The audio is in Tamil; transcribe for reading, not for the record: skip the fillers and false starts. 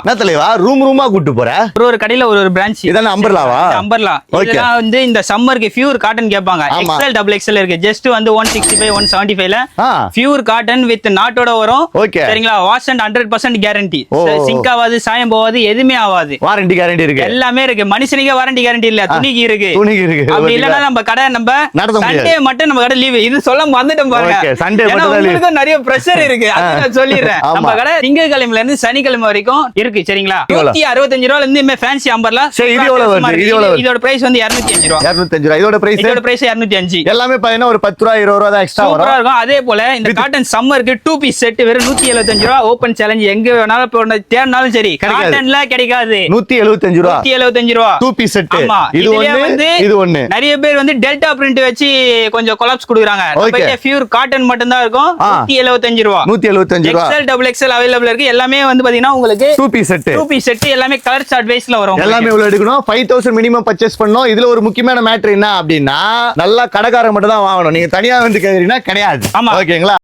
என்ன தலைவா ரூம் ரூமா கூட்டு போற? ஒரு கடையில ஒரு பிரான்ச். இதான அம்பர்லாவா? அம்பர்லா. இதெல்லாம் வந்து இந்த சம்மருக்கு பியூர் காட்டன் கேட்பாங்க. எக்ஸ்எல் டபுள் எக்ஸ்எல் இருக்கு. ஜஸ்ட் வந்து 165 175 ல பியூர் காட்டன் வித் நாட்டோட வரும். சரிங்களா? Wash and 100% guarantee. சிங்க் ஆகாது, சாயம் போகாது, எதுவுமே ஆகாது. வாரண்டி கேரண்டி இருக்கு. எல்லாமே இருக்கு. மனுஷனுக்கே வாரண்டி கேரண்டி இல்ல, துணிக்கு இருக்கு. துணிக்கு இருக்கு. அப்படி இல்லனா நம்ம கடை சண்டே மட்டும் நம்ம கடை லீவ். இது சொல்ல மறந்துட்டோம் பாருங்க. சண்டே மட்டும் தான் லீவ். நிறைய பிரஷர் இருக்கு. அத நான் சொல்லிறேன். நம்ம கடை திங்கட்கிழமையில இருந்து சனிக்கிழமை வரைக்கும் இருக்கு. சரிங்களா? 165 ரூபாயில இருந்து ஃபேன்சி அம்பர்லா. சரி, இது எவ்வளவு வருது? இது எவ்வளவு? இதோட பிரைஸ் வந்து 205 ரூபாய். 205 ரூபாய். இதோட பிரைஸ் 205. எல்லாமே பாத்தீங்கன்னா ஒரு 10 ரூபாய் 20 ரூபாய் தான் எக்ஸ்ட்ரா வரும். இருக்கும். அதே போல இந்த காட்டன் சம்மருக்கு 2 பீஸ் செட் வெறும் 175 ரூபாய். Open challenge. எங்க வேணாலும் போன தேர்னாலும் சரி, காட்டன்ல கிடைக்காது. 175 ரூபாய். 175 ரூபாய் 2 பீஸ் செட். ஆமா. இது ஒண்ணு, இது ஒண்ணு. நிறைய பேர் வந்து டெல்டா பிரிண்ட் வச்சு கொஞ்சம் கொலாப்ஸ் கொடுக்குறாங்க. நம்ம பியூர் காட்டன் மட்டும் தான் இருக்கும். 175 ரூபாய். 175 ரூபாய். எக்ஸ்எல் டபுள் எக்ஸ்எல் அவைலபிள் இருக்கு. எல்லாமே வந்து பாத்தீங்கன்னா உங்களுக்கு 2 பீஸ் செட். 2 பீஸ் செட் எல்லாமே கலர் சார்ட் வைஸ்ல வரும். எல்லாமே உள்ள எடுக்கணும். 5000 மினிமம் பர்சேஸ் பண்ணனும். இதுல ஒரு முக்கியமான மேட்டர் என்ன அப்படின்னா, நல்லா கடைக்காரங்க மட்டும் தான் வாங்கணும். நீங்க தனியா வந்து கேக்குறீங்கன்னா கிடையாது. ஓகேங்களா?